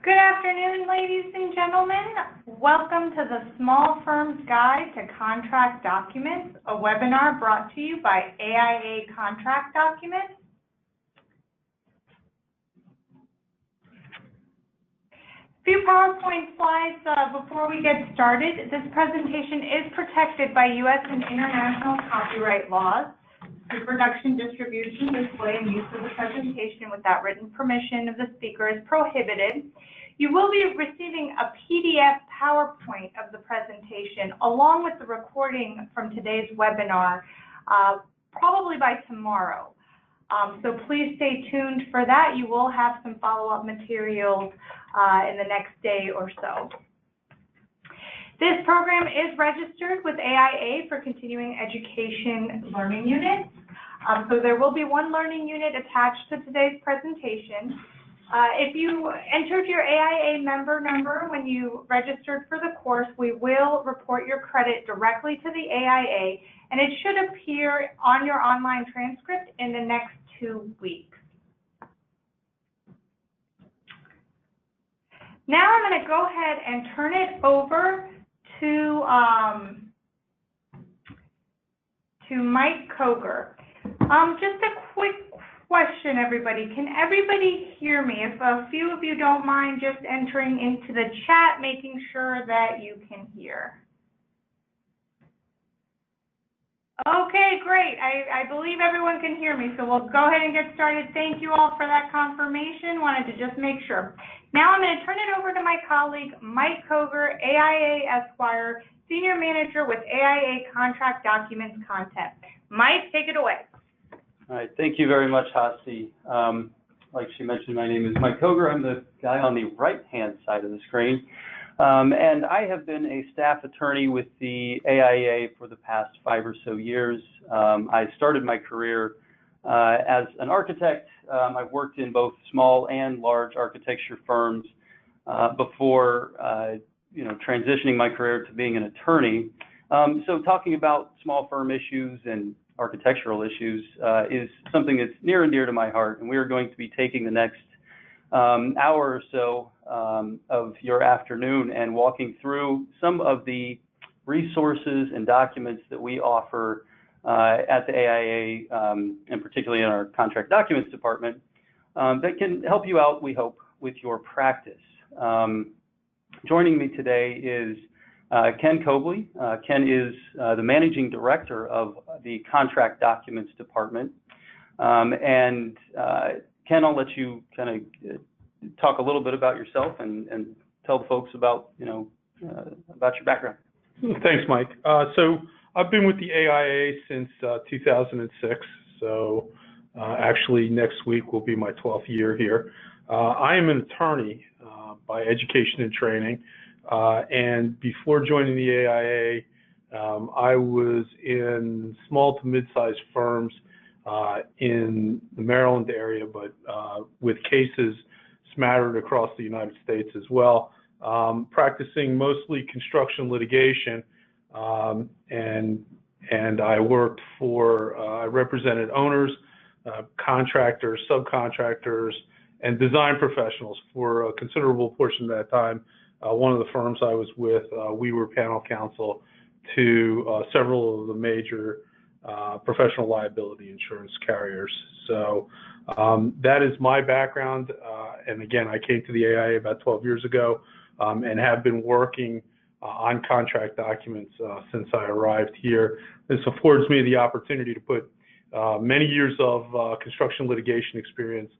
Good afternoon, ladies and gentlemen. Welcome to the Small Firm's Guide to Contract Documents, a webinar brought to you by AIA Contract Documents. A few PowerPoint slides before we get started. This presentation is protected by U.S. and international copyright laws. Reproduction, distribution, display, and use of the presentation without written permission of the speaker is prohibited. You will be receiving a PDF PowerPoint of the presentation along with the recording from today's webinar, probably by tomorrow. So please stay tuned for that. You will have some follow-up materials in the next day or so. This program is registered with AIA for continuing education learning units. So there will be one learning unit attached to today's presentation. If you entered your AIA member number when you registered for the course, we will report your credit directly to the AIA, and it should appear on your online transcript in the next 2 weeks. Now I'm going to go ahead and turn it over to Mike Koger. Just a quick question, everybody. Can everybody hear me? If a few of you don't mind just entering into the chat, making sure that you can hear. Okay, great. I believe everyone can hear me, so we'll go ahead and get started. Thank you all for that confirmation. Wanted to just make sure. Now I'm going to turn it over to my colleague, Mike Koger, AIA Esquire, Senior Manager with AIA Contract Documents Content. Mike, take it away. All right, thank you very much, Hasi. Like she mentioned, my name is Mike Koger. I'm the guy on the right-hand side of the screen. And I have been a staff attorney with the AIA for the past 5 or so years. I started my career as an architect. I've worked in both small and large architecture firms before transitioning my career to being an attorney. So talking about small firm issues and architectural issues is something that's near and dear to my heart, and we are going to be taking the next hour or so of your afternoon and walking through some of the resources and documents that we offer at the AIA, and particularly in our contract documents department, that can help you out, we hope, with your practice. Joining me today is Ken Cobley. Ken is the Managing Director of the Contract Documents Department. And Ken, I'll let you kind of talk a little bit about yourself and tell the folks about, about your background. Thanks, Mike. So I've been with the AIA since 2006. So actually next week will be my 12th year here. I am an attorney by education and training. And before joining the AIA, I was in small to mid-sized firms in the Maryland area, but with cases smattered across the United States as well, practicing mostly construction litigation. And I worked for, I represented owners, contractors, subcontractors, and design professionals for a considerable portion of that time. One of the firms I was with, we were panel counsel to several of the major professional liability insurance carriers. So that is my background. And again, I came to the AIA about 12 years ago and have been working on contract documents since I arrived here. This affords me the opportunity to put many years of construction litigation experience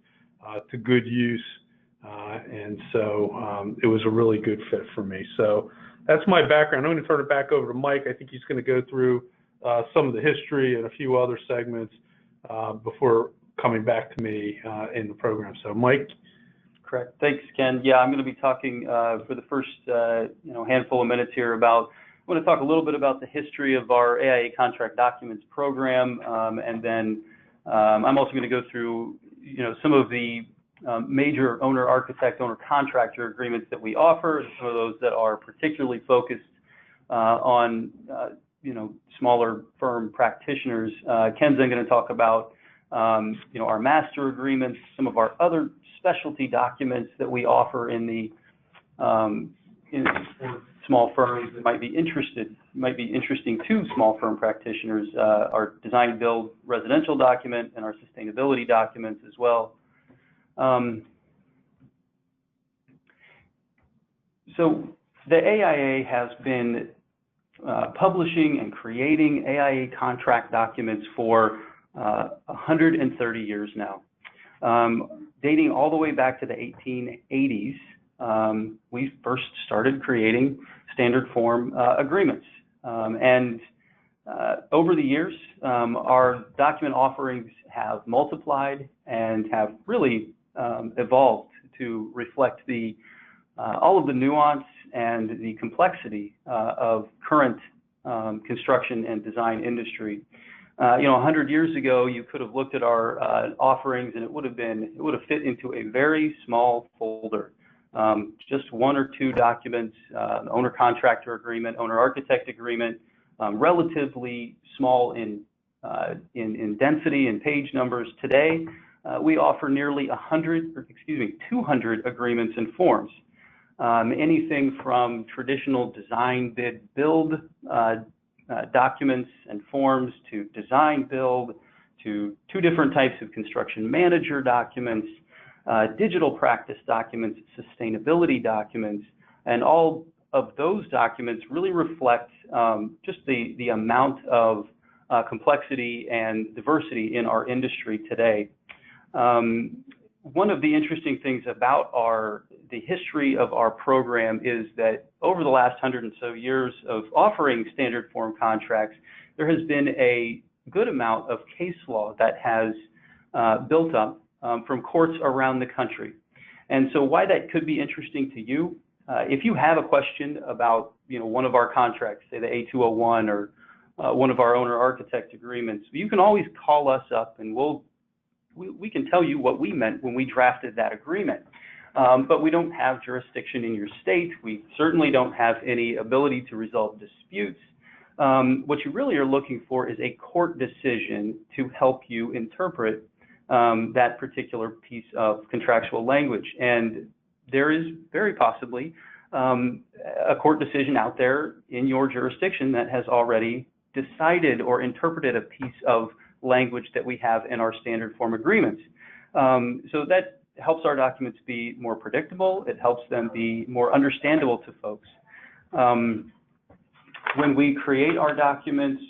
to good use. And so it was a really good fit for me. So that's my background. I'm going to turn it back over to Mike. I think he's going to go through some of the history and a few other segments before coming back to me in the program. So Mike. Correct. Thanks, Ken. Yeah, I'm going to be talking for the first handful of minutes here about, I want to talk a little bit about the history of our AIA Contract Documents program, and then I'm also going to go through some of the major owner architect, owner contractor agreements that we offer, some of those that are particularly focused on smaller firm practitioners. Ken's then going to talk about our master agreements, some of our other specialty documents that we offer in the for small firms that might be interesting to small firm practitioners. Our design build residential document and our sustainability documents as well. So the AIA has been publishing and creating AIA contract documents for 130 years now. Dating all the way back to the 1880s, we first started creating standard form agreements. Over the years, our document offerings have multiplied and have really evolved to reflect all of the nuance and the complexity of current construction and design industry. 100 years ago, you could have looked at our offerings, and it would have fit into a very small folder, just one or two documents, owner-contractor agreement, owner-architect agreement, relatively small in density and page numbers. Today, we offer nearly 200 agreements and forms. Anything from traditional design bid build documents and forms to design build to 2 different types of construction manager documents, digital practice documents, sustainability documents, and all of those documents really reflect just the amount of complexity and diversity in our industry today. One of the interesting things about the history of our program is that over the last 100 and so years of offering standard form contracts, there has been a good amount of case law that has built up from courts around the country. And so why that could be interesting to you, if you have a question about one of our contracts, say the A201 or one of our owner architect agreements, you can always call us up and we can tell you what we meant when we drafted that agreement. But we don't have jurisdiction in your state. We certainly don't have any ability to resolve disputes. What you really are looking for is a court decision to help you interpret that particular piece of contractual language. And there is very possibly a court decision out there in your jurisdiction that has already decided or interpreted a piece of language that we have in our standard form agreements. So that helps our documents be more predictable. It helps them be more understandable to folks. When we create our documents,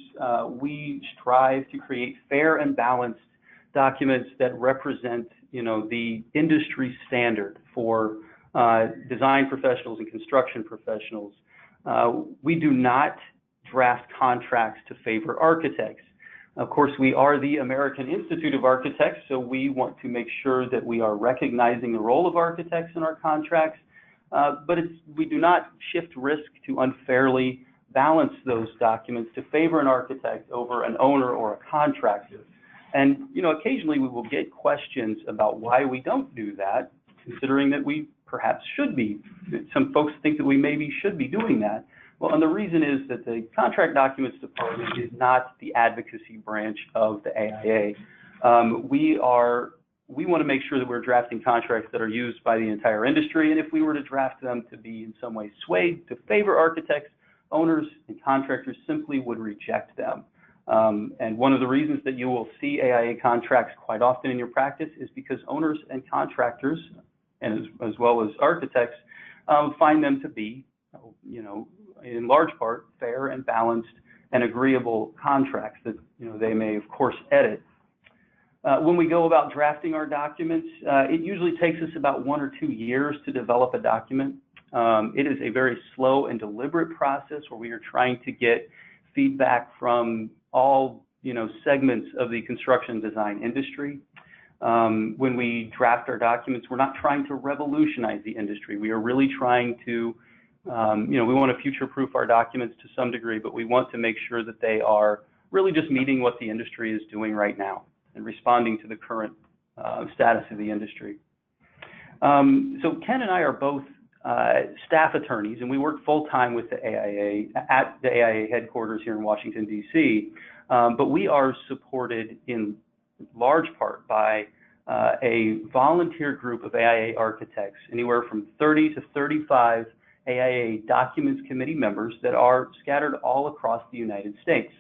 we strive to create fair and balanced documents that represent, the industry standard for design professionals and construction professionals. We do not draft contracts to favor architects. Of course, we are the American Institute of Architects, so we want to make sure that we are recognizing the role of architects in our contracts, but we do not shift risk to unfairly balance those documents to favor an architect over an owner or a contractor. And, occasionally we will get questions about why we don't do that, considering that we perhaps should be. Some folks think that we maybe should be doing that. Well, and the reason is that the Contract Documents Department is not the advocacy branch of the AIA. We want to make sure that we're drafting contracts that are used by the entire industry, and if we were to draft them to be in some way swayed to favor architects, owners and contractors simply would reject them. And one of the reasons that you will see AIA contracts quite often in your practice is because owners and contractors, and as well as architects, find them to be, in large part, fair and balanced and agreeable contracts that they may, of course, edit. When we go about drafting our documents, it usually takes us about 1 or 2 years to develop a document. It is a very slow and deliberate process where we are trying to get feedback from all segments of the construction design industry. When we draft our documents, we're not trying to revolutionize the industry. We are really trying to we want to future-proof our documents to some degree, but we want to make sure that they are really just meeting what the industry is doing right now and responding to the current status of the industry. So Ken and I are both staff attorneys, and we work full-time with the AIA at the AIA headquarters here in Washington, D.C., but we are supported in large part by a volunteer group of AIA architects, anywhere from 30 to 35 AIA documents committee members that are scattered all across the United States.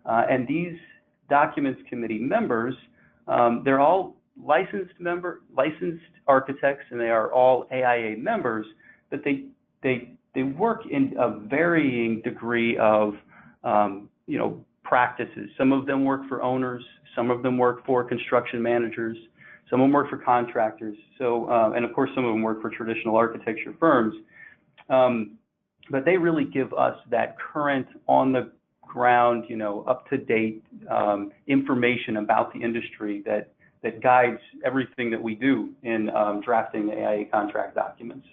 And these documents committee members, they're all licensed architects, and they are all AIA members, but they work in a varying degree of practices. Some of them work for owners, some of them work for construction managers, some of them work for contractors. So, and of course, some of them work for traditional architecture firms. But they really give us that current, on the ground, up to date information about the industry that guides everything that we do in drafting the AIA contract documents.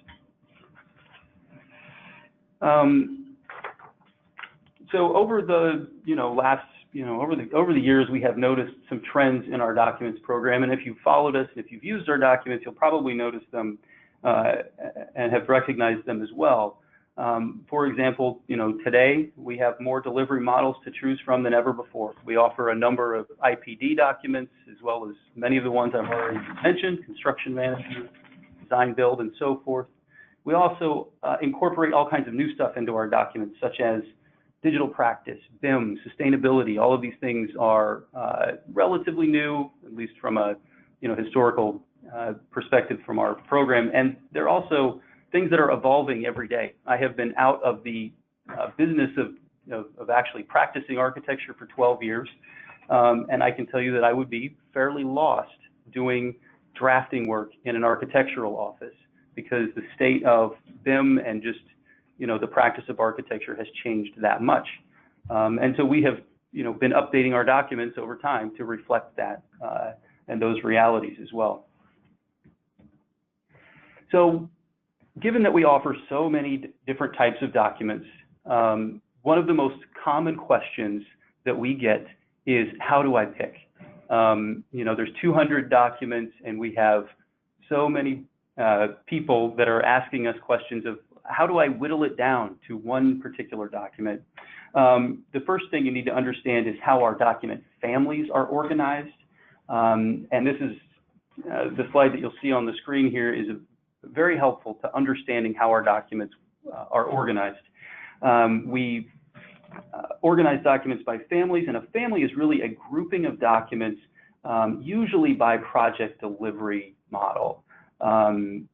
So over the over the years, we have noticed some trends in our documents program, and if you've followed us, if you've used our documents, you'll probably notice them and have recognized them as well. For example, today we have more delivery models to choose from than ever before. We offer a number of IPD documents, as well as many of the ones I've already mentioned: construction management, design build, and so forth. We also incorporate all kinds of new stuff into our documents, such as digital practice, BIM, sustainability. All of these things are relatively new, at least from a historical perspective from our program, and they're also things that are evolving every day. I have been out of the business of actually practicing architecture for 12 years, and I can tell you that I would be fairly lost doing drafting work in an architectural office, because the state of BIM and just the practice of architecture has changed that much. And so we have been updating our documents over time to reflect that and those realities as well. So given that we offer so many different types of documents, one of the most common questions that we get is, how do I pick? There's 200 documents, and we have so many people that are asking us questions of, how do I whittle it down to one particular document? The first thing you need to understand is how our document families are organized. And this is the slide that you'll see on the screen here is very helpful to understanding how our documents are organized. We organize documents by families, and a family is really a grouping of documents, usually by project delivery model.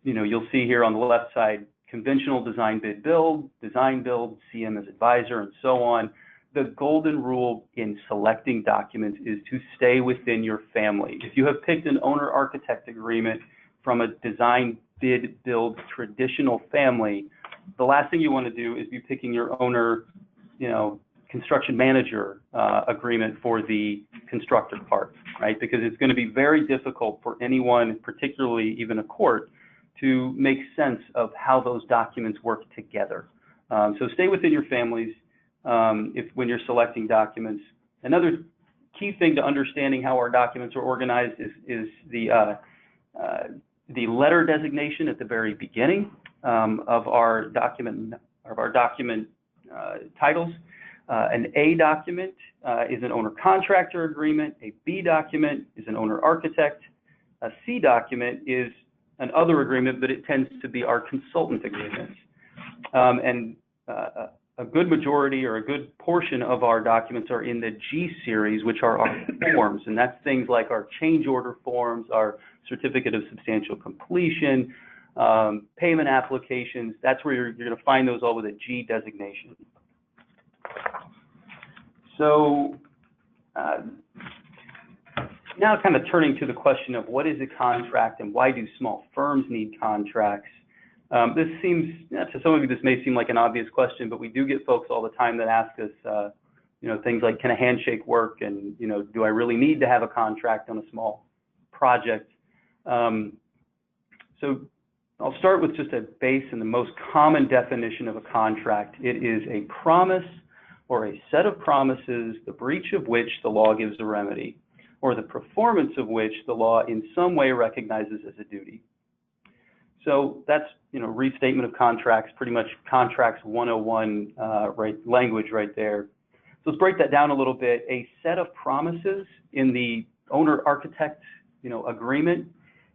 You'll see here on the left side, conventional design bid build, design build, CM as advisor, and so on. The golden rule in selecting documents is to stay within your family. If you have picked an owner-architect agreement from a design bid build traditional family, the last thing you want to do is be picking your owner, construction manager agreement for the constructor part, right? Because it's going to be very difficult for anyone, particularly even a court, to make sense of how those documents work together. So stay within your families when you're selecting documents. Another key thing to understanding how our documents are organized is the letter designation at the very beginning of our document titles. An A document is an owner-contractor agreement. A B document is an owner-architect. A C document is an other agreement, but it tends to be our consultant agreements. And a good majority or a good portion of our documents are in the G series, which are our forms, and that's things like our change order forms, our certificate of substantial completion, payment applications. That's where you're going to find those all with a G designation. So now kind of turning to the question of what is a contract and why do small firms need contracts? This seems, to some of you, this may seem like an obvious question, but we do get folks all the time that ask us, things like, can a handshake work? And, do I really need to have a contract on a small project? So I'll start with just a base and the most common definition of a contract. It is a promise or a set of promises, the breach of which the law gives a remedy, or the performance of which the law in some way recognizes as a duty. So that's, restatement of contracts, pretty much contracts 101 language right there. So let's break that down a little bit. A set of promises in the owner-architect agreement,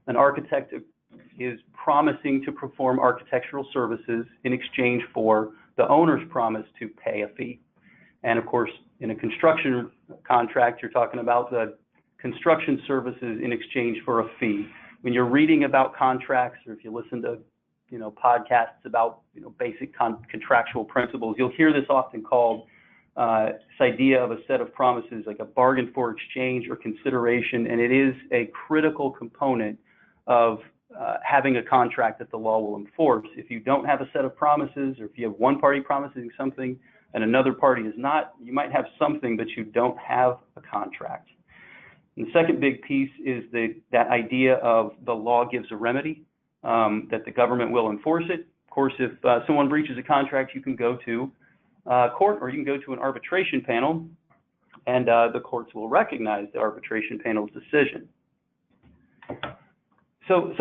an architect is promising to perform architectural services in exchange for the owner's promise to pay a fee. And of course, in a construction contract, you're talking about the construction services in exchange for a fee. When you're reading about contracts, or if you listen to podcasts about basic contractual principles, you'll hear this often called this idea of a set of promises, like a bargain for exchange or consideration, and it is a critical component of having a contract that the law will enforce. If you don't have a set of promises, or if you have one party promising something and another party is not, you might have something, but you don't have a contract. And the second big piece is that idea of the law gives a remedy, that the government will enforce it. Of course, if someone breaches a contract, you can go to court, or you can go to an arbitration panel, and the courts will recognize the arbitration panel's decision. So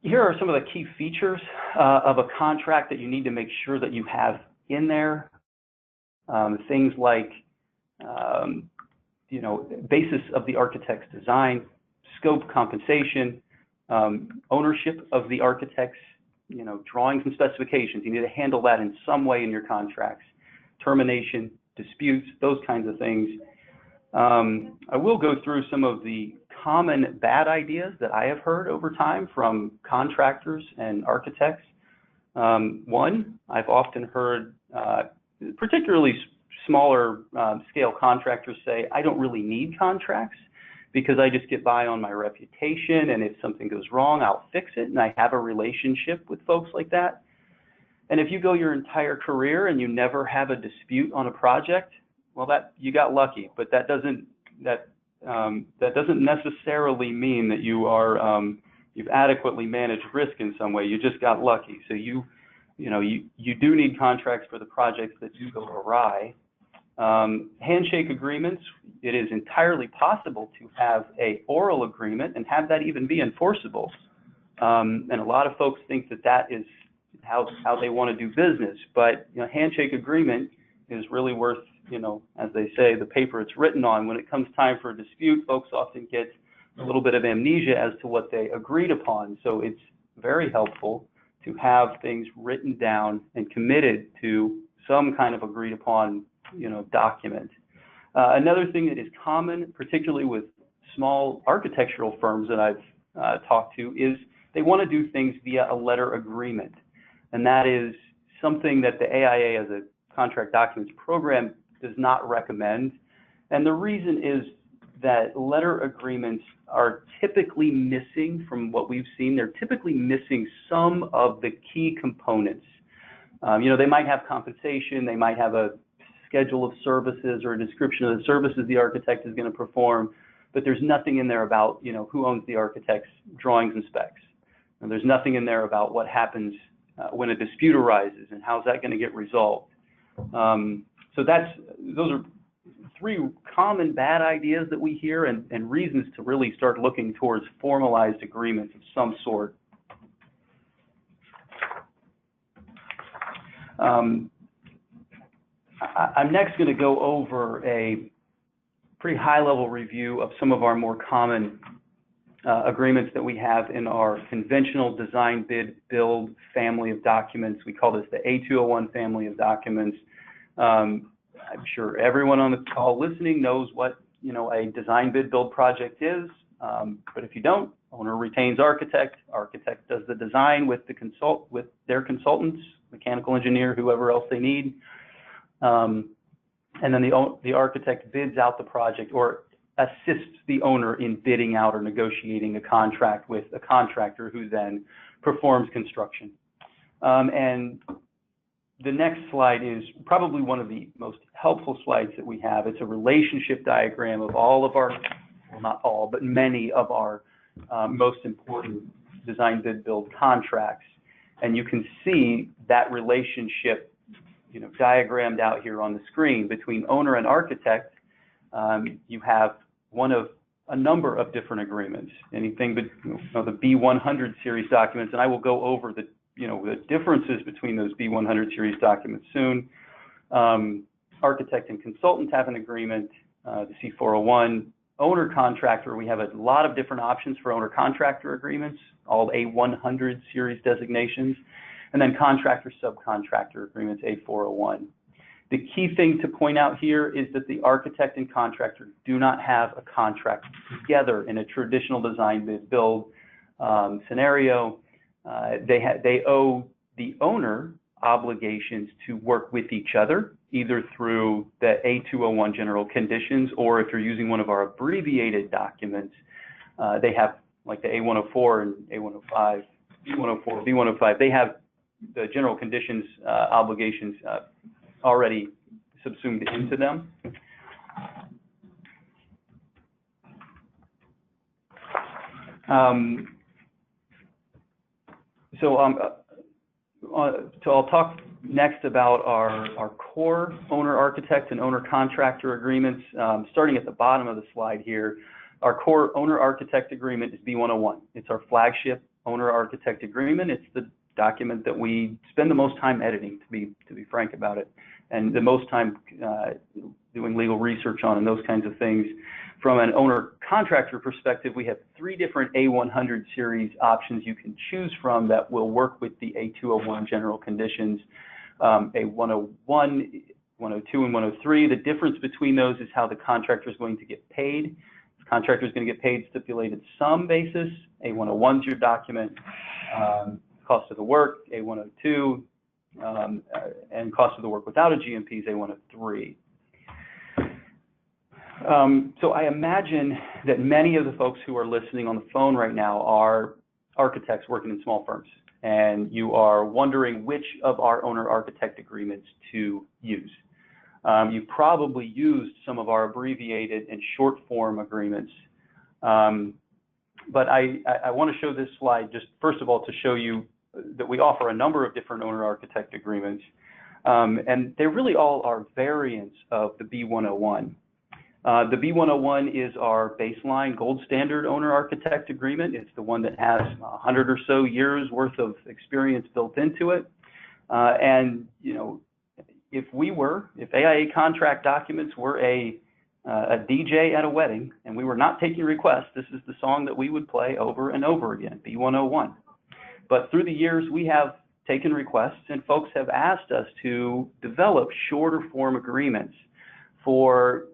here are some of the key features of a contract that you need to make sure that you have in there. Things like basis of the architect's design, scope, compensation, ownership of the architect's drawings and specifications. You need to handle that in some way in your contracts. Termination, disputes, those kinds of things. I will go through some of the common bad ideas that I have heard over time from contractors and architects. One, I've often heard, particularly smaller scale contractors say, I don't really need contracts because I just get by on my reputation, and if something goes wrong, I'll fix it, and I have a relationship with folks like that. And if you go your entire career and you never have a dispute on a project, well, you got lucky, but that doesn't necessarily mean that you've adequately managed risk in some way. You just got lucky. So you do need contracts for the projects that do go awry. Handshake agreements, it is entirely possible to have an oral agreement and have that even be enforceable. And a lot of folks think that is how they want to do business. But handshake agreement is really worth, as they say, the paper it's written on. When it comes time for a dispute, folks often get a little bit of amnesia as to what they agreed upon. So it's very helpful to have things written down and committed to some kind of agreed upon, document. Another thing that is common, particularly with small architectural firms that I've talked to, is they want to do things via a letter agreement. And that is something that the AIA as a contract documents program does not recommend. And the reason is that letter agreements are typically missing, from what we've seen, they're typically missing some of the key components. They might have compensation, they might have a schedule of services or a description of the services the architect is going to perform, but there's nothing in there about, who owns the architect's drawings and specs. And there's nothing in there about what happens when a dispute arises and how's that going to get resolved. So those are three common bad ideas that we hear, and reasons to really start looking towards formalized agreements of some sort. I'm next going to go over a pretty high-level review of some of our more common agreements that we have in our conventional design bid build family of documents. We call this the A201 family of documents. I'm sure everyone on the call listening knows what a design bid build project is, but if you don't, owner retains architect does the design with their consultants, mechanical engineer, whoever else they need, and then the architect bids out the project or assists the owner in bidding out or negotiating a contract with a contractor who then performs construction. And the next slide is probably one of the most helpful slides that we have. It's a relationship diagram of all of our, well, not all, but many of our most important design bid build contracts. And you can see that relationship diagrammed out here on the screen between owner and architect. You have one of a number of different agreements, anything but the B100 series documents, and I will go over the differences between those B100 series documents soon. Architect and consultant have an agreement, the C401, owner-contractor, we have a lot of different options for owner-contractor agreements, all A100 series designations, and then contractor-subcontractor agreements, A401. The key thing to point out here is that the architect and contractor do not have a contract together in a traditional design bid build scenario. They owe the owner obligations to work with each other, either through the A201 general conditions, or if you're using one of our abbreviated documents, they have like the A104 and A105, B104, B105, they have the general conditions obligations already subsumed into them. So I'll talk next about our core owner-architect and owner-contractor agreements. Starting at the bottom of the slide here, our core owner-architect agreement is B101. It's our flagship owner-architect agreement. It's the document that we spend the most time editing, to be frank about it, and the most time doing legal research on and those kinds of things. From an owner-contractor perspective, we have 3 different A100 series options you can choose from that will work with the A201 general conditions, A101, 102, and 103. The difference between those is how the contractor is going to get paid. The contractor is going to get paid stipulated sum basis. A101 is your document, cost of the work, A102, and cost of the work without a GMP is A103. So I imagine that many of the folks who are listening on the phone right now are architects working in small firms, and you are wondering which of our owner-architect agreements to use. You probably used some of our abbreviated and short form agreements, but I want to show this slide just first of all to show you that we offer a number of different owner-architect agreements, and they really all are variants of the B101. The B101 is our baseline gold standard owner-architect agreement. It's the one that has 100 or so years worth of experience built into it. And you know, if AIA contract documents were a DJ at a wedding and we were not taking requests, this is the song that we would play over and over again, B101. But through the years, we have taken requests and folks have asked us to develop shorter form agreements for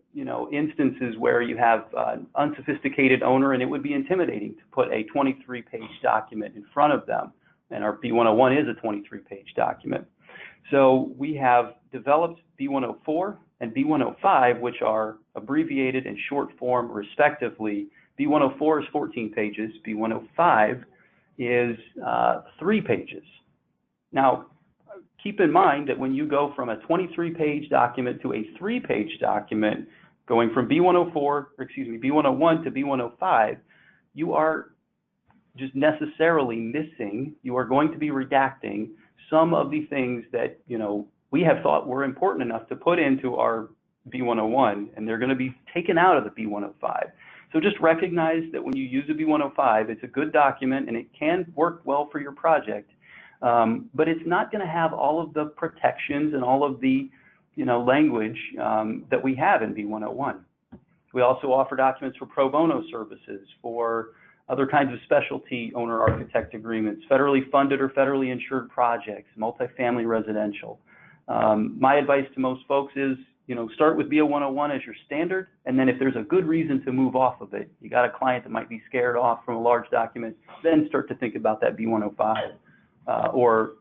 instances where you have an unsophisticated owner and it would be intimidating to put a 23-page document in front of them. And our B101 is a 23-page document. So we have developed B104 and B105, which are abbreviated and short form respectively. B104 is 14 pages. B105 is 3 pages. Now, keep in mind that when you go from a 23-page document to a 3-page document, going from B101 to B105, you are just necessarily missing, you are going to be redacting some of the things that, we have thought were important enough to put into our B101, and they're going to be taken out of the B105. So just recognize that when you use a B105, it's a good document and it can work well for your project. But it's not going to have all of the protections and all of the language that we have in B101. We also offer documents for pro bono services, for other kinds of specialty owner-architect agreements, federally funded or federally insured projects, multifamily residential. My advice to most folks is, start with B101 as your standard, and then if there's a good reason to move off of it, you got a client that might be scared off from a large document, then start to think about that B105. Or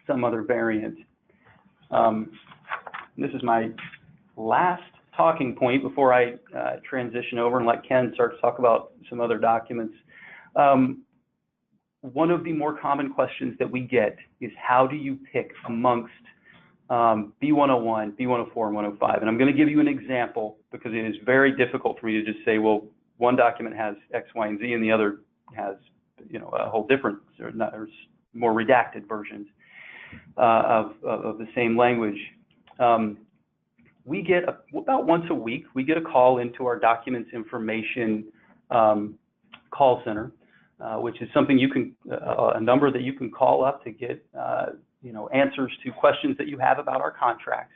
some other variant. This is my last talking point before I transition over and let Ken start to talk about some other documents. One of the more common questions that we get is how do you pick amongst B101, B104, and 105? And I'm going to give you an example because it is very difficult for me to just say, well, one document has X, Y, and Z, and the other has, a whole different or more redacted versions of the same language. We get about once a week, we get a call into our documents information call center, which is something you can, a number that you can call up to get, answers to questions that you have about our contracts.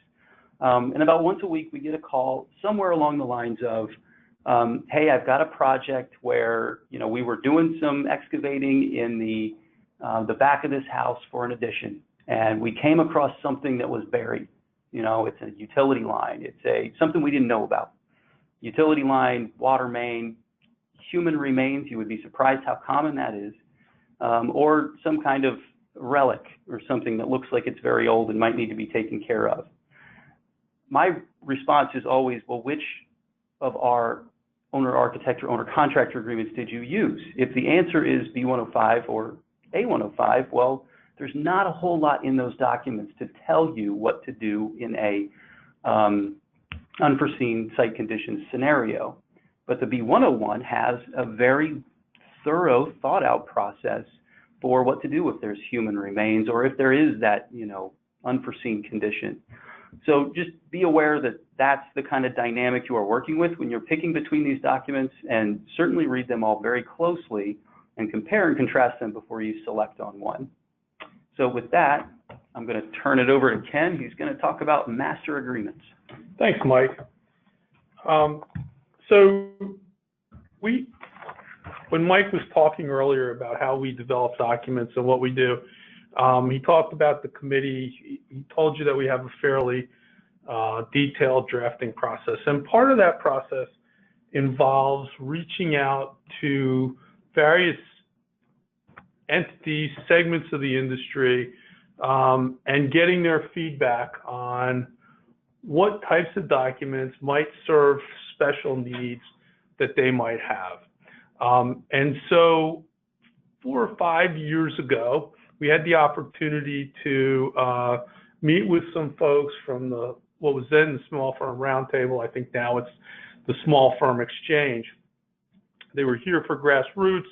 And about once a week, we get a call somewhere along the lines of, Hey, I've got a project where, we were doing some excavating in the back of this house for an addition, and we came across something that was buried. It's a utility line. It's something we didn't know about. Utility line, water main, human remains. You would be surprised how common that is. Or some kind of relic or something that looks like it's very old and might need to be taken care of. My response is always, well, which of our owner architect or owner contractor agreements did you use? If the answer is B105 or A105, well, there's not a whole lot in those documents to tell you what to do in a unforeseen site conditions scenario. But the B101 has a very thorough, thought-out process for what to do if there's human remains or if there is that, unforeseen condition. So just be aware that that's the kind of dynamic you are working with when you're picking between these documents, and certainly read them all very closely and compare and contrast them before you select on one. So with that, I'm going to turn it over to Ken. He's going to talk about master agreements. Thanks, Mike. So when Mike was talking earlier about how we develop documents and what we do, he talked about the committee. He told you that we have a fairly detailed drafting process. And part of that process involves reaching out to various entities, segments of the industry, and getting their feedback on what types of documents might serve special needs that they might have. And so 4 or 5 years ago, we had the opportunity to meet with some folks from what was then the Small Firm Roundtable. I think now it's the Small Firm Exchange. They were here for Grassroots,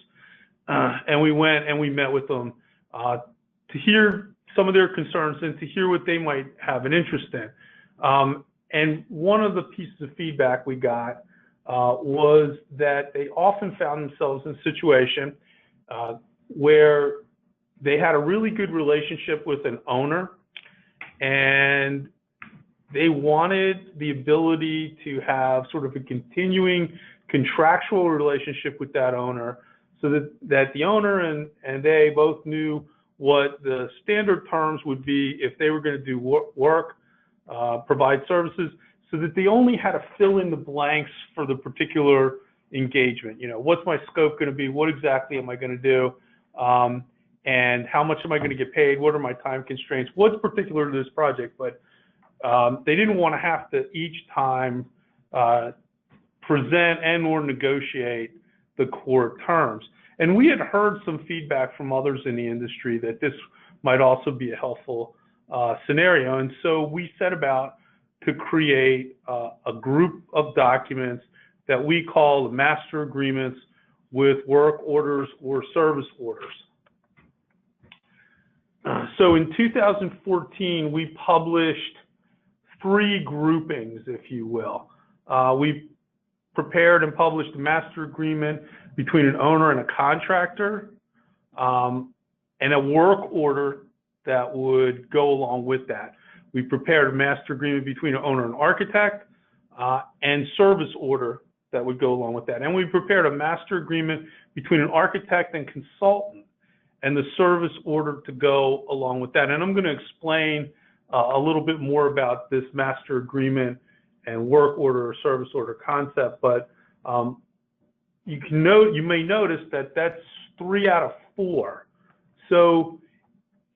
and we went and we met with them to hear some of their concerns and to hear what they might have an interest in. And one of the pieces of feedback we got was that they often found themselves in a situation where they had a really good relationship with an owner, and they wanted the ability to have sort of a continuing contractual relationship with that owner, so that the owner and they both knew what the standard terms would be if they were going to do work, provide services, so that they only had to fill in the blanks for the particular engagement. What's my scope going to be? What exactly am I going to do? And how much am I going to get paid? What are my time constraints? What's particular to this project? But they didn't want to have to each time present and or negotiate the core terms. And we had heard some feedback from others in the industry that this might also be a helpful scenario. And so we set about to create a group of documents that we call the master agreements with work orders or service orders. So in 2014, we published 3 groupings, if you will. We prepared and published a master agreement between an owner and a contractor, and a work order that would go along with that. We prepared a master agreement between an owner and architect, and service order that would go along with that. And we prepared a master agreement between an architect and consultant, and the service order to go along with that. And I'm going to explain a little bit more about this master agreement and work order or service order concept, but you may notice that that's 3 out of 4. So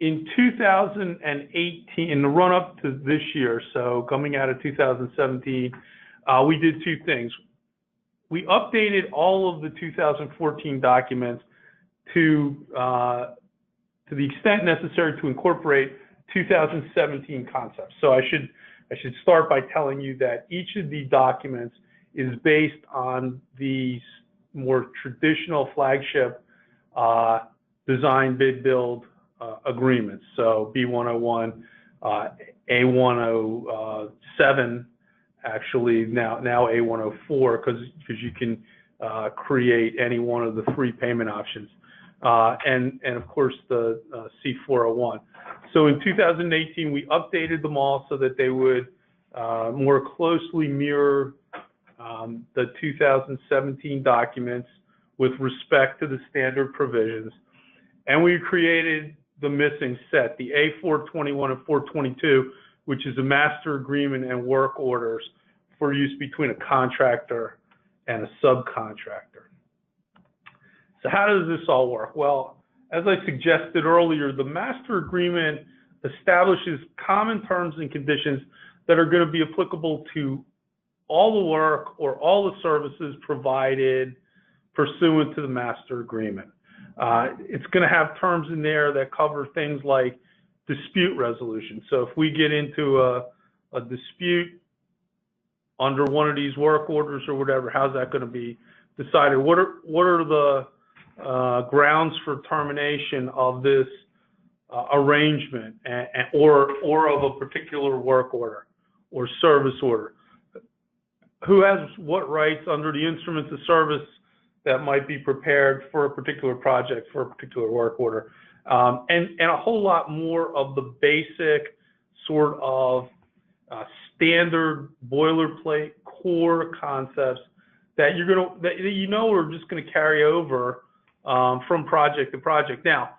in 2018, in the run-up to this year, so coming out of 2017, we did 2 things. We updated all of the 2014 documents to the extent necessary to incorporate 2017 concepts. So I should start by telling you that each of the documents is based on the more traditional flagship design, bid, build agreements. So B101, A107, actually now A104, because you can create any one of the 3 payment options. And of course the C401. So in 2018, we updated them all so that they would more closely mirror the 2017 documents with respect to the standard provisions, and we created the missing set, the A421 and 422, which is a master agreement and work orders for use between a contractor and a subcontractor. So how does this all work? Well, as I suggested earlier, the master agreement establishes common terms and conditions that are going to be applicable to all the work or all the services provided pursuant to the master agreement. It's going to have terms in there that cover things like dispute resolution. So if we get into a dispute under one of these work orders or whatever, how's that going to be decided? What are the grounds for termination of this arrangement or of a particular work order or service order? Who has what rights under the instruments of service that might be prepared for a particular project, for a particular work order, and a whole lot more of the basic sort of standard boilerplate core concepts that you know are just going to carry over from project to project. Now,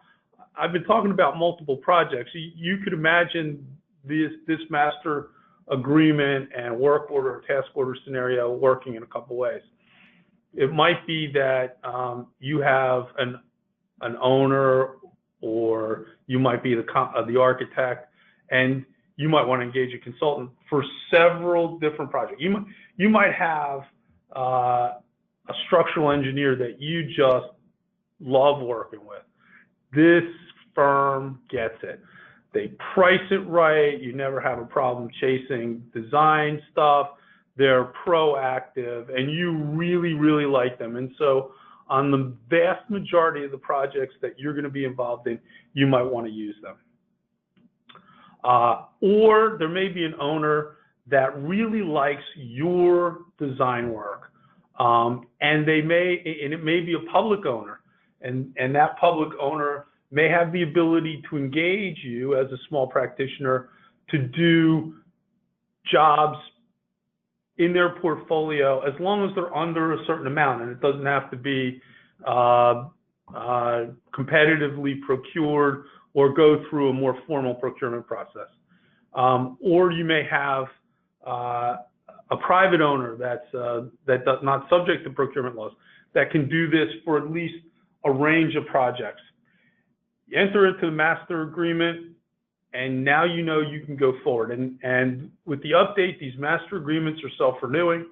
I've been talking about multiple projects. You could imagine this master agreement and work order or task order scenario working in a couple ways. It might be that you have an owner, or you might be the architect, and you might want to engage a consultant for several different projects. You might have a structural engineer that you just love working with. This firm gets it. They price it right. You never have a problem chasing design stuff. They're proactive, and you really, really like them. And so on the vast majority of the projects that you're going to be involved in, you might want to use them. Or there may be an owner that really likes your design work, and it may be a public owner, and that public owner may have the ability to engage you as a small practitioner to do jobs in their portfolio as long as they're under a certain amount, and it doesn't have to be competitively procured or go through a more formal procurement process. Or you may have a private owner that's not subject to procurement laws that can do this for at least a range of projects. You enter into the master agreement, and now you know you can go forward. And with the update, these master agreements are self-renewing,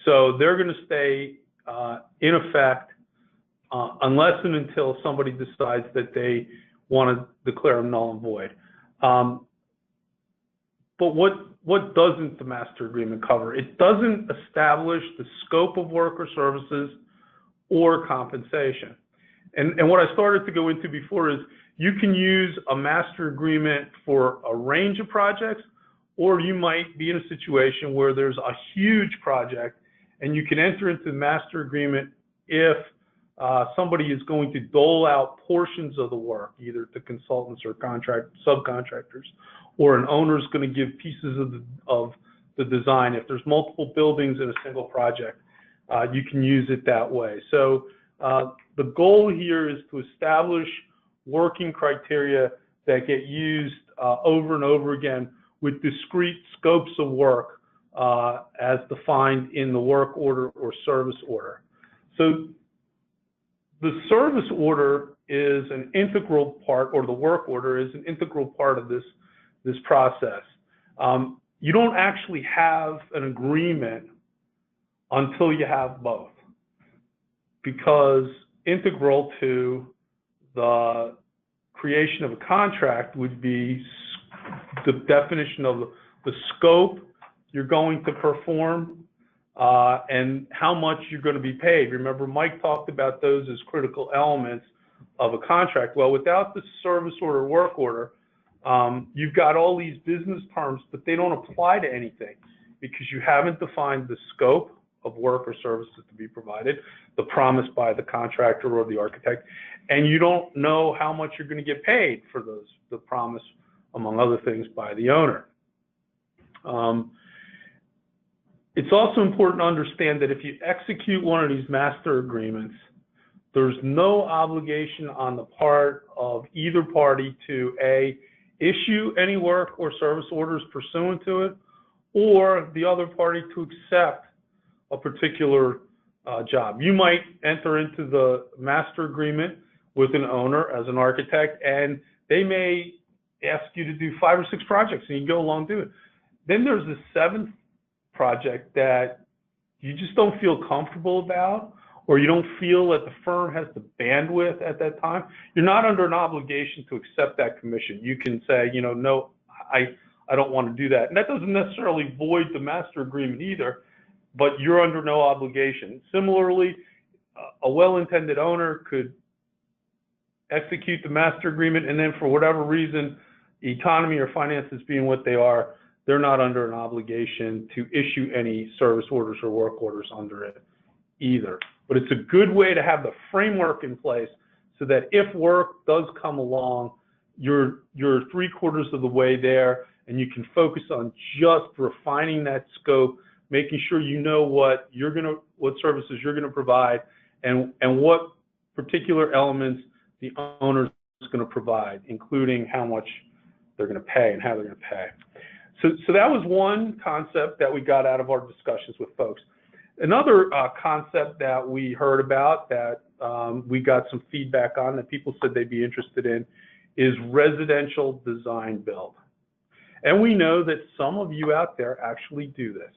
so they're going to stay in effect unless and until somebody decides that they want to declare them null and void. But what doesn't the master agreement cover? It doesn't establish the scope of work or services or compensation. And what I started to go into before is you can use a master agreement for a range of projects, or you might be in a situation where there's a huge project and you can enter into the master agreement if somebody is going to dole out portions of the work, either to consultants or subcontractors, or an owner is going to give pieces of the design. If there's multiple buildings in a single project, you can use it that way. So the goal here is to establish working criteria that get used over and over again with discrete scopes of work as defined in the work order or service order. So the service order is an integral part, or the work order is an integral part of this process. You don't actually have an agreement until you have both, because integral to the creation of a contract would be the definition of the scope you're going to perform and how much you're going to be paid. Remember, Mike talked about those as critical elements of a contract. Well, without the service order, work order, you've got all these business terms, but they don't apply to anything because you haven't defined the scope of work or services to be provided, the promise by the contractor or the architect, and you don't know how much you're going to get paid for the promise, among other things, by the owner. It's also important to understand that if you execute one of these master agreements, there's no obligation on the part of either party to issue any work or service orders pursuant to it, or the other party to accept a particular job. You might enter into the master agreement with an owner as an architect, and they may ask you to do 5 or 6 projects, and you go along and do it. Then there's the 7th project that you just don't feel comfortable about, or you don't feel that the firm has the bandwidth at that time. You're not under an obligation to accept that commission. You can say, you know, no, I don't want to do that. And that doesn't necessarily void the master agreement either, but you're under no obligation. Similarly, a well-intended owner could execute the master agreement, and then for whatever reason, economy or finances being what they are, they're not under an obligation to issue any service orders or work orders under it either. But it's a good way to have the framework in place so that if work does come along, you're 3/4 of the way there, and you can focus on just refining that scope, making sure you know what services you're gonna provide, and what particular elements the owner is gonna provide, including how much they're gonna pay and how they're gonna pay. So that was one concept that we got out of our discussions with folks. Another concept that we heard about that we got some feedback on that people said they'd be interested in is residential design build. And we know that some of you out there actually do this.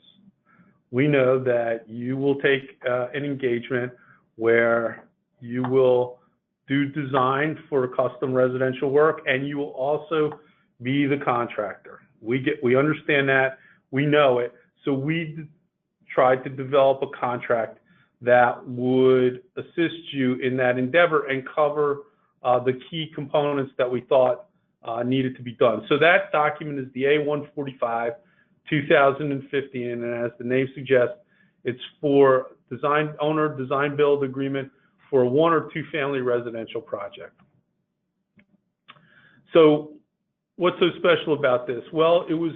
We know that you will take an engagement where you will do design for custom residential work, and you will also be the contractor. We understand that, we know it, so we tried to develop a contract that would assist you in that endeavor and cover the key components that we thought needed to be done. So that document is the A145 2015, and as the name suggests, it's for owner design build agreement for a 1 or 2 family residential project. So what's so special about this? Well, it was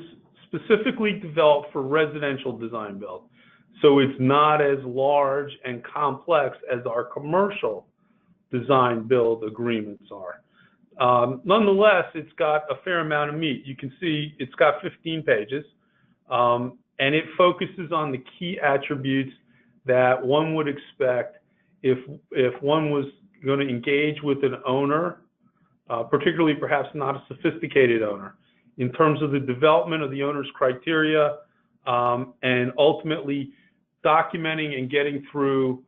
specifically developed for residential design build. So it's not as large and complex as our commercial design build agreements are. Nonetheless, it's got a fair amount of meat. You can see it's got 15 pages, and it focuses on the key attributes that one would expect if one was going to engage with an owner, particularly perhaps not a sophisticated owner, in terms of the development of the owner's criteria, and ultimately documenting and getting through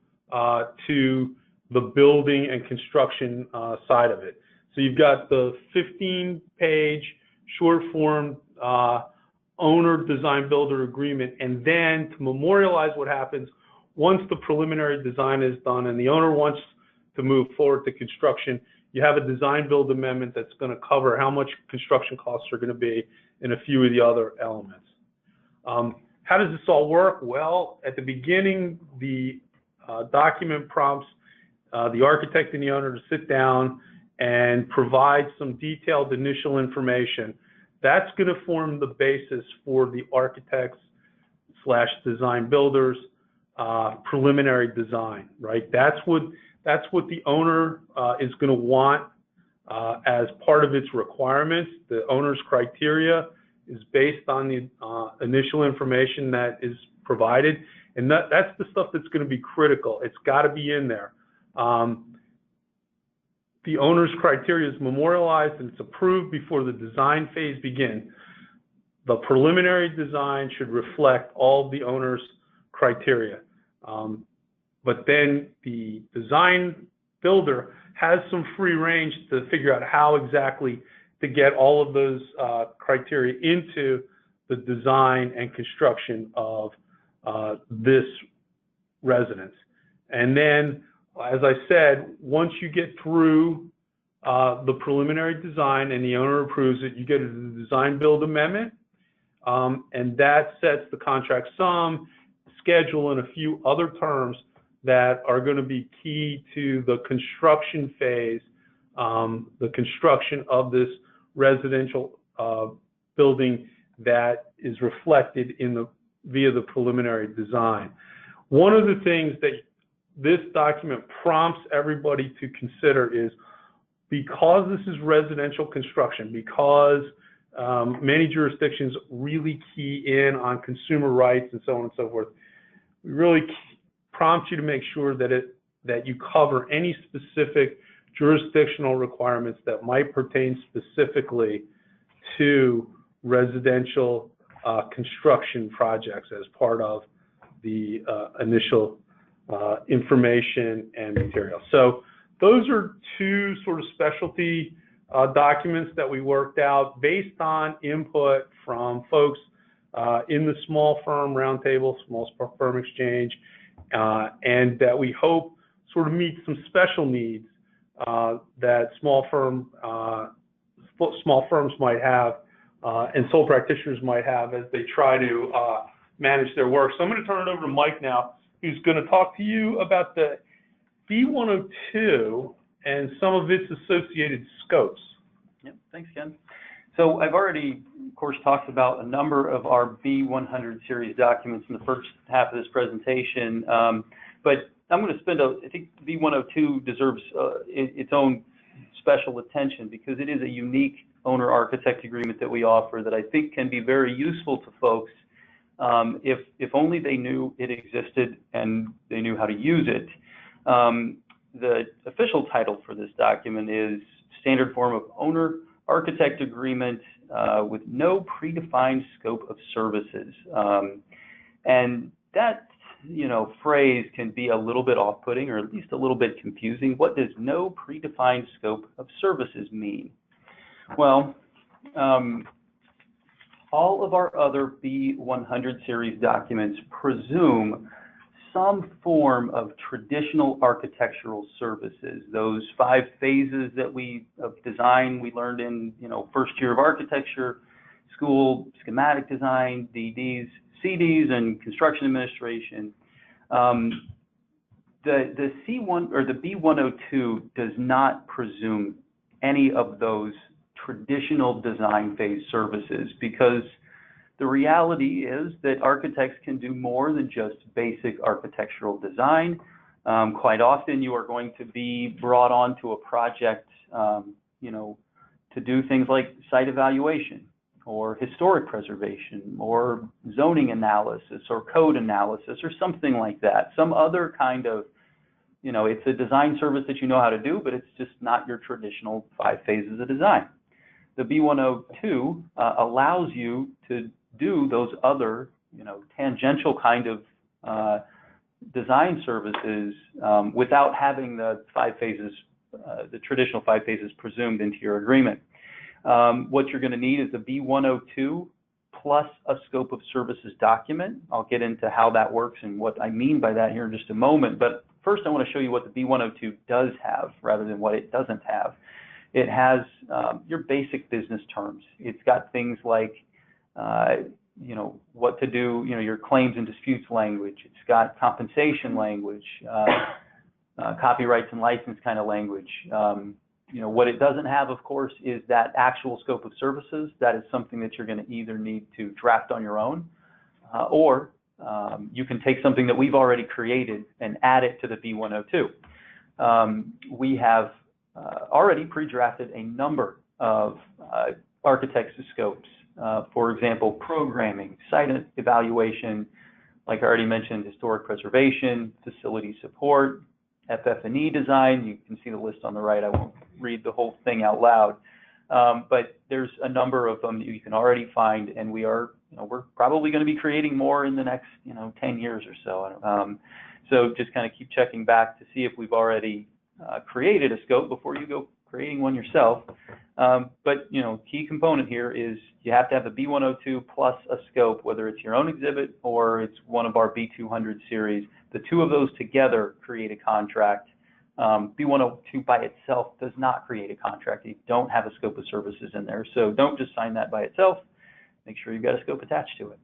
to the building and construction side of it. So you've got the 15-page short form owner design builder agreement, and then to memorialize what happens once the preliminary design is done and the owner wants to move forward to construction, you have a design build amendment that's going to cover how much construction costs are going to be and a few of the other elements. How does this all work? Well, at the beginning, the document prompts the architect and the owner to sit down and provide some detailed initial information. That's going to form the basis for the architects / design builders preliminary design, right? That's what the owner is going to want as part of its requirements. The owner's criteria is based on the initial information that is provided, and that's the stuff that's going to be critical. It's got to be in there. The owner's criteria is memorialized and it's approved before the design phase begins. The preliminary design should reflect all of the owner's criteria. But then the design builder has some free range to figure out how exactly to get all of those criteria into the design and construction of this residence. And then, as I said, once you get through the preliminary design and the owner approves it, you get a design build amendment, and that sets the contract sum, schedule, and a few other terms that are going to be key to the construction phase, the construction of this residential building that is reflected in the via the preliminary design. One of the things that this document prompts everybody to consider is, because this is residential construction, because many jurisdictions really key in on consumer rights and so on and so forth, we really prompt you to make sure that you cover any specific jurisdictional requirements that might pertain specifically to residential construction projects as part of the initial information and material. So those are two sort of specialty documents that we worked out based on input from folks in the small firm roundtable, small firm exchange, and that we hope sort of meet some special needs that small firms might have and sole practitioners might have as they try to manage their work. So I'm going to turn it over to Mike now, who's going to talk to you about the B102 and some of its associated scopes. Yep, thanks, Ken. So I've already, of course, talked about a number of our B100 series documents in the first half of this presentation, but I'm going to spend, I think B102 deserves its own special attention because it is a unique owner-architect agreement that we offer that I think can be very useful to folks if only they knew it existed and they knew how to use it. The official title for this document is Standard Form of Owner-Architect Agreement with no predefined scope of services. And that phrase can be a little bit off-putting or at least a little bit confusing. What does no predefined scope of services mean? Well, all of our other B100 series documents presume some form of traditional architectural services. Those 5 phases of design we learned in first year of architecture school, schematic design, DDs, CDs, and construction administration. The C1 or the B102 does not presume any of those traditional design phase services because the reality is that architects can do more than just basic architectural design. Quite often you are going to be brought onto a project, to do things like site evaluation or historic preservation or zoning analysis or code analysis or something like that. Some other kind of, it's a design service that you know how to do, but it's just not your traditional 5 phases of design. The B102 allows you to do those other, tangential kind of design services without having the 5 phases, the traditional 5 phases presumed into your agreement. What you're going to need is a B102 plus a scope of services document. I'll get into how that works and what I mean by that here in just a moment. But first, I want to show you what the B102 does have rather than what it doesn't have. It has your basic business terms. It's got things like, what to do, your claims and disputes language. It's got compensation language, copyrights and license kind of language. What it doesn't have, of course, is that actual scope of services. That is something that you're going to either need to draft on your own, or you can take something that we've already created and add it to the B102. We have already pre-drafted a number of architects' scopes. For example, programming, site evaluation, like I already mentioned, historic preservation, facility support, FF&E design. You can see the list on the right. I won't read the whole thing out loud, but there's a number of them that you can already find, and we're probably going to be creating more in the next 10 years or so. So just kind of keep checking back to see if we've already created a scope before you go creating one yourself. But key component here is you have to have a B102 plus a scope, whether it's your own exhibit or it's one of our B200 series. The two of those together create a contract. B102 by itself does not create a contract. You don't have a scope of services in there. So don't just sign that by itself. Make sure you've got a scope attached to it.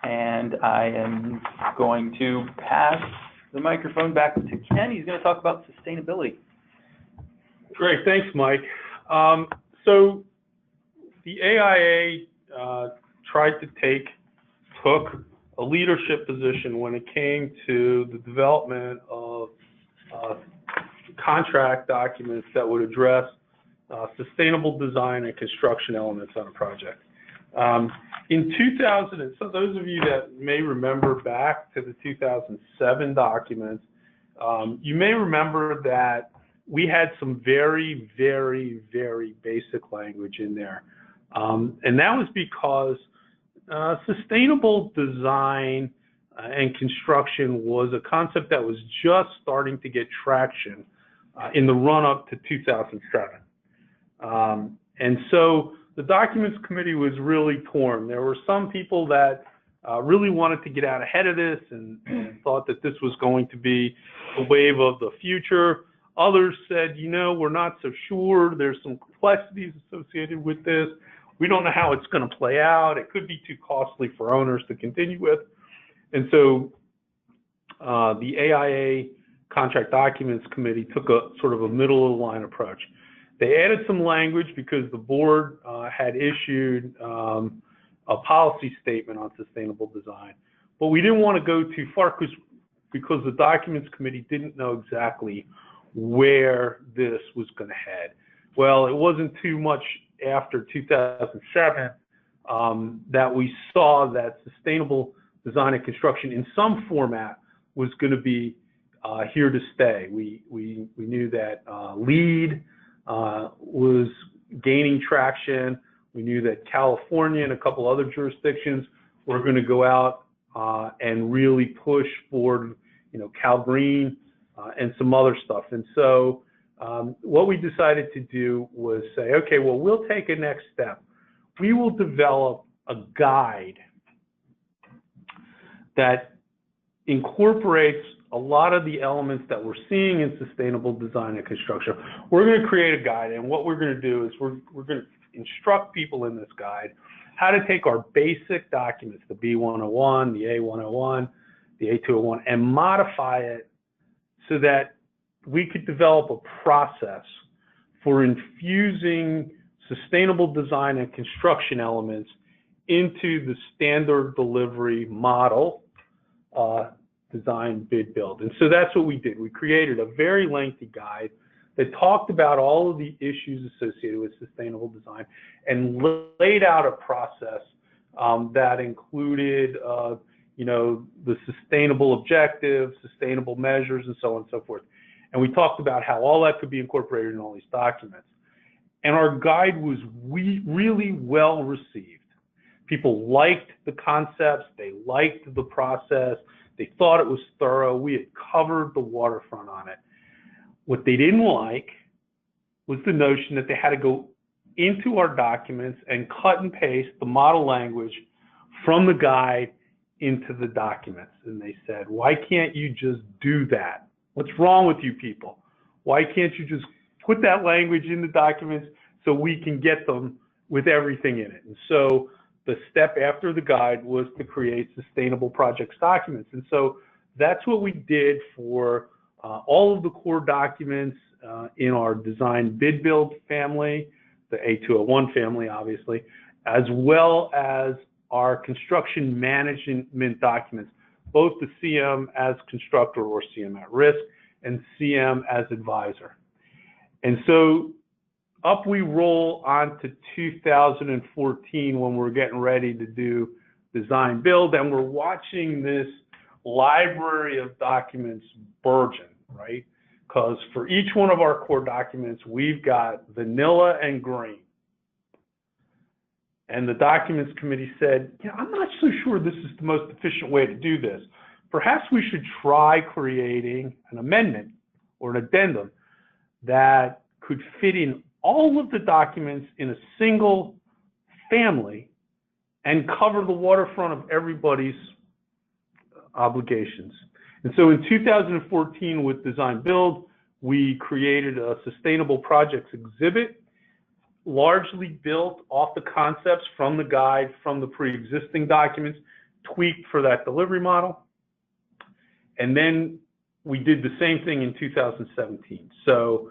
And I am going to pass the microphone back to Ken. He's going to talk about sustainability. Great, thanks, Mike. So the AIA tried to take took a leadership position when it came to the development of contract documents that would address sustainable design and construction elements on a project. In 2000, and so those of you that may remember back to the 2007 documents, you may remember that we had some very, very, very basic language in there. And that was because sustainable design and construction was a concept that was just starting to get traction in the run-up to 2007. And so the documents committee was really torn. There were some people that really wanted to get out ahead of this and thought that this was going to be a wave of the future. Others said, you know, we're not so sure. There's some complexities associated with this. We don't know how it's going to play out. It could be too costly for owners to continue with. And so the AIA Contract Documents Committee took a sort of a middle-of-the-line approach. They added some language because the board had issued a policy statement on sustainable design. But we didn't want to go too far because the Documents Committee didn't know exactly where this was going to head. Well, it wasn't too much after 2007 that we saw that sustainable design and construction in some format was going to be here to stay. We knew that LEED was gaining traction. We knew that California and a couple other jurisdictions were going to go out and really push for, you know, Cal Green and some other stuff. And so what we decided to do was say, okay, well, we'll take a next step. We will develop a guide that incorporates a lot of the elements that we're seeing in sustainable design and construction. We're going to create a guide, and what we're going to do is we're going to instruct people in this guide how to take our basic documents, the B101, the A101, the A201, and modify it so that we could develop a process for infusing sustainable design and construction elements into the standard delivery model, design, bid, build. And so that's what we did. We created a very lengthy guide that talked about all of the issues associated with sustainable design and laid out a process that included, you know, the sustainable objectives, sustainable measures, and so on and so forth. And we talked about how all that could be incorporated in all these documents. And our guide was really well received. People liked the concepts, they liked the process, they thought it was thorough. We had covered the waterfront on it. What they didn't like was the notion that they had to go into our documents and cut and paste the model language from the guide into the documents. And they said, why can't you just do that? What's wrong with you people? Why can't you just put that language in the documents so we can get them with everything in it? And so the step after the guide was to create sustainable projects documents. And so that's what we did for all of the core documents in our design bid build family, the A201 family, obviously, as well as our construction management documents, both the CM as constructor or CM at risk and CM as advisor. And so up we roll on to 2014 when we're getting ready to do design build, and we're watching this library of documents burgeon, right? Because for each one of our core documents, we've got vanilla and green. And the documents committee said, yeah, I'm not so sure this is the most efficient way to do this. Perhaps we should try creating an amendment or an addendum that could fit in all of the documents in a single family and cover the waterfront of everybody's obligations. And so in 2014 with Design Build, we created a sustainable projects exhibit, largely built off the concepts from the guide, from the pre-existing documents, tweaked for that delivery model. And then we did the same thing in 2017. So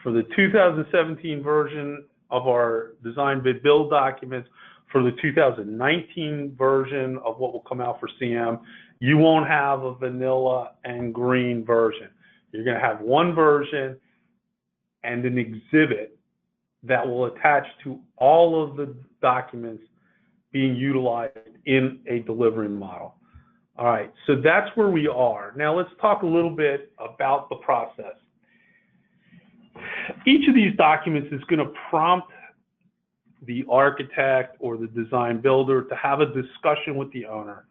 for the 2017 version of our design bid build documents, for the 2019 version of what will come out for CM, you won't have a vanilla and green version. You're going to have one version and an exhibit that will attach to all of the documents being utilized in a delivery model. All right, so that's where we are. Now let's talk a little bit about the process. Each of these documents is going to prompt the architect or the design builder to have a discussion with the owner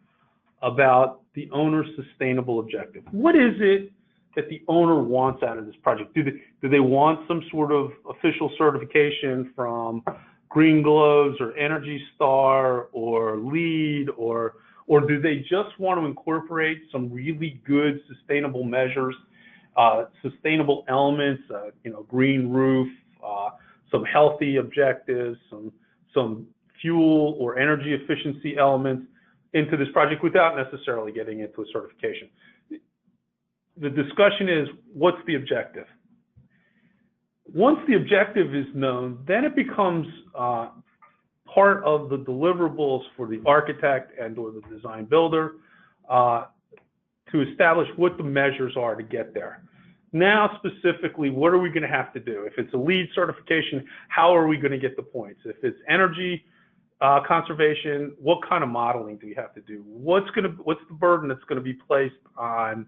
about the owner's sustainable objective. What is it that the owner wants out of this project? Do they want some sort of official certification from Green Gloves or Energy Star or LEED, or do they just want to incorporate some really good sustainable measures, sustainable elements, green roof, some healthy objectives, some fuel or energy efficiency elements into this project without necessarily getting into a certification? The discussion is, what's the objective? Once the objective is known, then it becomes part of the deliverables for the architect and or the design builder to establish what the measures are to get there. Now, specifically, what are we going to have to do? If it's a LEED certification, how are we going to get the points? If it's energy conservation, what kind of modeling do we have to do? What's the burden that's going to be placed on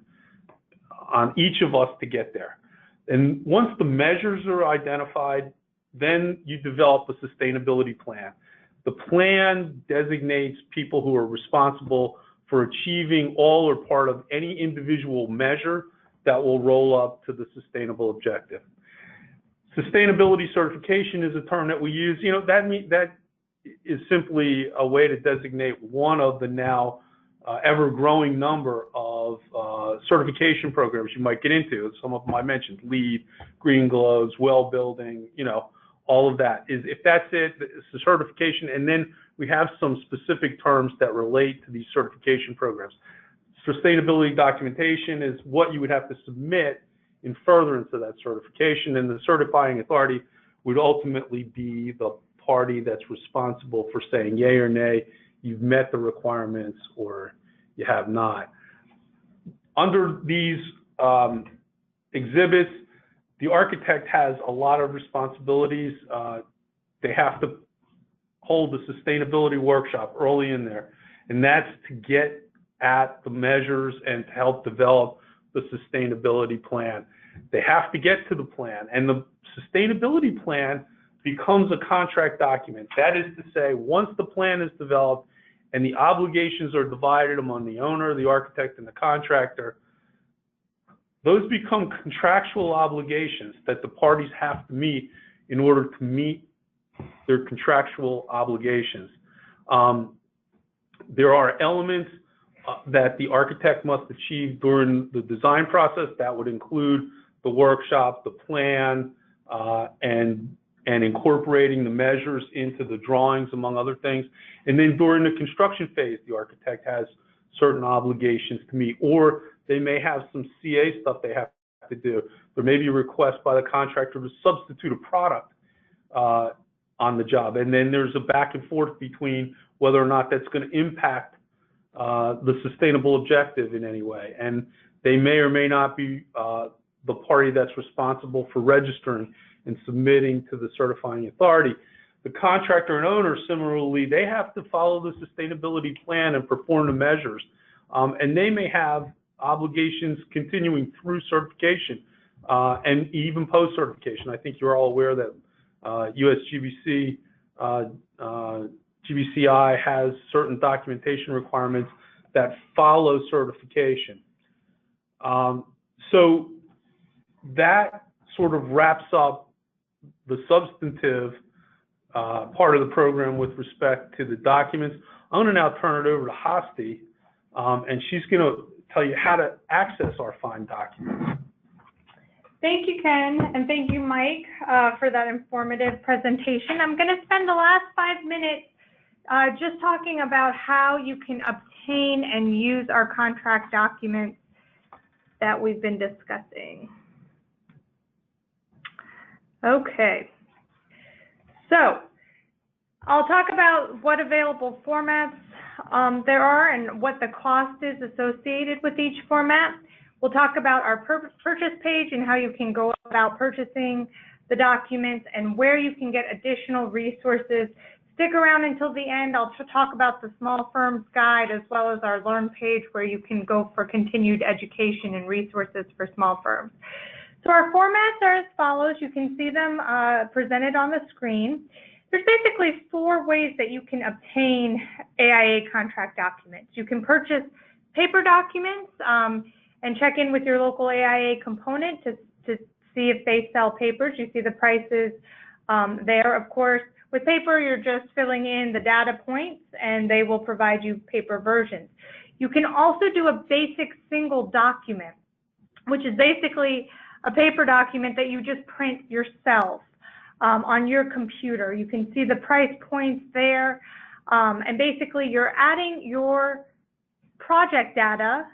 each of us to get there? And once the measures are identified, then you develop a sustainability plan. The plan designates people who are responsible for achieving all or part of any individual measure that will roll up to the sustainable objective. Sustainability certification is a term that we use. That is simply a way to designate one of the now ever-growing number of certification programs you might get into. Some of them I mentioned: LEED, Green Gloves, well building, all of that. If that's it, it's a certification, and then we have some specific terms that relate to these certification programs. Sustainability documentation is what you would have to submit in furtherance of that certification, and the certifying authority would ultimately be the party that's responsible for saying yay or nay, you've met the requirements or you have not. Under these exhibits, the architect has a lot of responsibilities. They have to hold the sustainability workshop early in there, and that's to get at the measures and to help develop the sustainability plan. They have to get to the plan, and the sustainability plan becomes a contract document. That is to say, once the plan is developed and the obligations are divided among the owner, the architect, and the contractor, those become contractual obligations that the parties have to meet in order to meet their contractual obligations. There are elements that the architect must achieve during the design process. That would include the workshop, the plan, and incorporating the measures into the drawings, among other things. And then during the construction phase, the architect has certain obligations to meet, or they may have some CA stuff they have to do. There may be a request by the contractor to substitute a product on the job. And then there's a back and forth between whether or not that's going to impact the sustainable objective in any way. And they may or may not be the party that's responsible for registering and submitting to the certifying authority. The contractor and owner, similarly, they have to follow the sustainability plan and perform the measures. And they may have obligations continuing through certification and even post-certification. I think you're all aware that US GBCI has certain documentation requirements that follow certification. So that sort of wraps up the substantive part of the program with respect to the documents. I'm going to now turn it over to Hasti, and she's going to tell you how to access our fine documents. Thank you, Ken, and thank you, Mike, for that informative presentation. I'm going to spend the last 5 minutes just talking about how you can obtain and use our contract documents that we've been discussing. Okay, so I'll talk about what available formats there are and what the cost is associated with each format. We'll talk about our purchase page and how you can go about purchasing the documents and where you can get additional resources. Stick around until the end. I'll talk about the small firms guide as well as our learn page where you can go for continued education and resources for small firms. So our formats are as follows. You can see them presented on the screen. There's basically 4 ways that you can obtain AIA contract documents. You can purchase paper documents and check in with your local AIA component to see if they sell papers. You see the prices there. Of course, with paper, you're just filling in the data points and they will provide you paper versions. You can also do a basic single document, which is basically a paper document that you just print yourself on your computer. You can see the price points there. And basically, you're adding your project data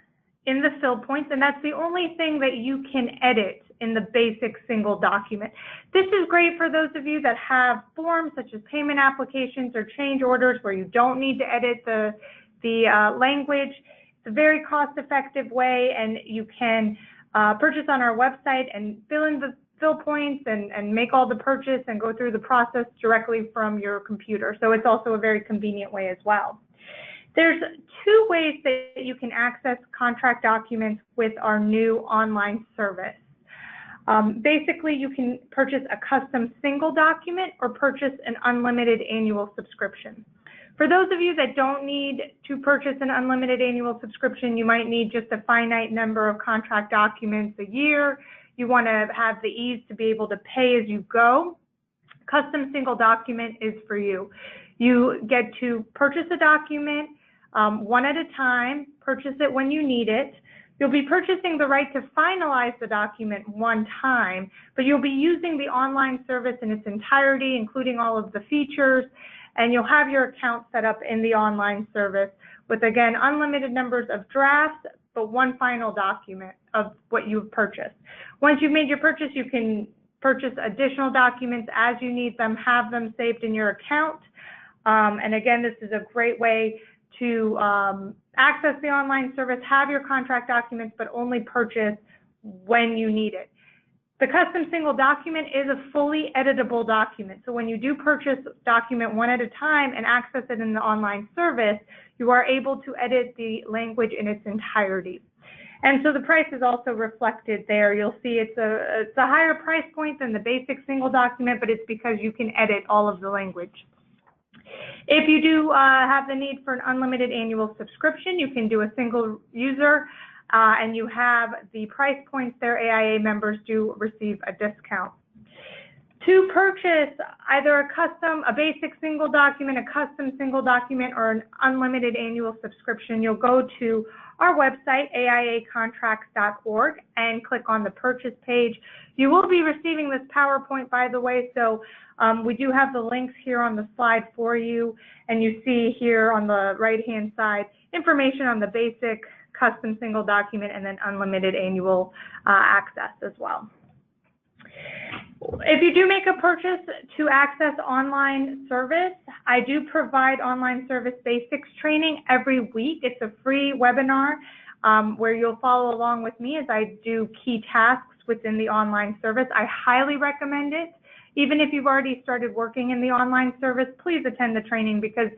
in the fill points, and that's the only thing that you can edit in the basic single document. This is great for those of you that have forms such as payment applications or change orders where you don't need to edit the language. It's a very cost-effective way, and you can purchase on our website and fill in the fill points and make all the purchase and go through the process directly from your computer. So it's also a very convenient way as well. There's 2 ways that you can access contract documents with our new online service. Basically, you can purchase a custom single document or purchase an unlimited annual subscription. For those of you that don't need to purchase an unlimited annual subscription, you might need just a finite number of contract documents a year. You want to have the ease to be able to pay as you go. Custom single document is for you. You get to purchase a document one at a time, purchase it when you need it. You'll be purchasing the right to finalize the document one time, but you'll be using the online service in its entirety, including all of the features, and you'll have your account set up in the online service with, again, unlimited numbers of drafts, but one final document of what you've purchased. Once you've made your purchase, you can purchase additional documents as you need them, have them saved in your account. And again, this is a great way to access the online service, have your contract documents, but only purchase when you need it. The custom single document is a fully editable document. So when you do purchase document one at a time and access it in the online service, you are able to edit the language in its entirety. And so the price is also reflected there. You'll see it's a higher price point than the basic single document, but it's because you can edit all of the language. If you do have the need for an unlimited annual subscription, you can do a single user and you have the price points there. AIA members do receive a discount. To purchase either a basic single document, a custom single document, or an unlimited annual subscription, you'll go to our website, AIAcontracts.org, and click on the purchase page. You will be receiving this PowerPoint, by the way, so we do have the links here on the slide for you, and you see here on the right-hand side information on the basic, custom single document, and then unlimited annual access as well. If you do make a purchase to access online service, I do provide online service basics training every week. It's a free webinar where you'll follow along with me as I do key tasks within the online service. I highly recommend it. Even if you've already started working in the online service, please attend the training because,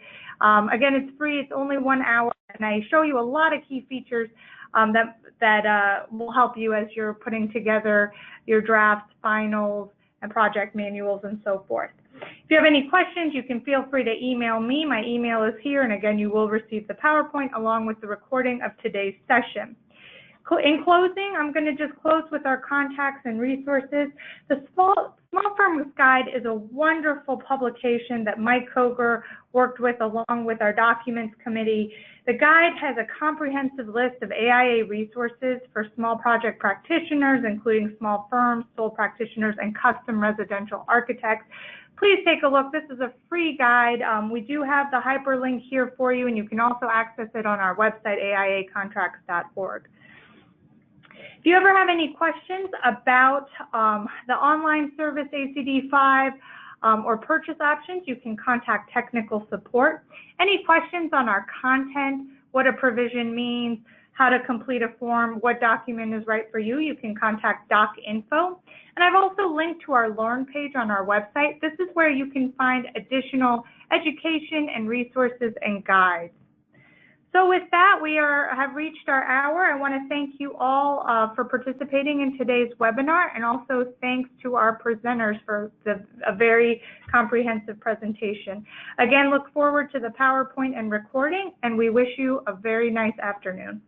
again, it's free. It's only 1 hour, and I show you a lot of key features that will help you as you're putting together your drafts, finals, and project manuals, and so forth. If you have any questions, you can feel free to email me. My email is here, and again, you will receive the PowerPoint along with the recording of today's session. In closing, I'm going to just close with our contacts and resources. The Small Firms Guide is a wonderful publication that Mike Koger worked with along with our documents committee. The guide has a comprehensive list of AIA resources for small project practitioners, including small firms, sole practitioners, and custom residential architects. Please take a look. This is a free guide. We do have the hyperlink here for you, and you can also access it on our website, AIAcontracts.org. If you ever have any questions about the online service ACD5, or purchase options, you can contact technical support. Any questions on our content, what a provision means, how to complete a form, what document is right for you, you can contact docinfo. And I've also linked to our Learn page on our website. This is where you can find additional education and resources and guides. So with that, we have reached our hour. I want to thank you all for participating in today's webinar, and also thanks to our presenters for a very comprehensive presentation. Again, look forward to the PowerPoint and recording, and we wish you a very nice afternoon.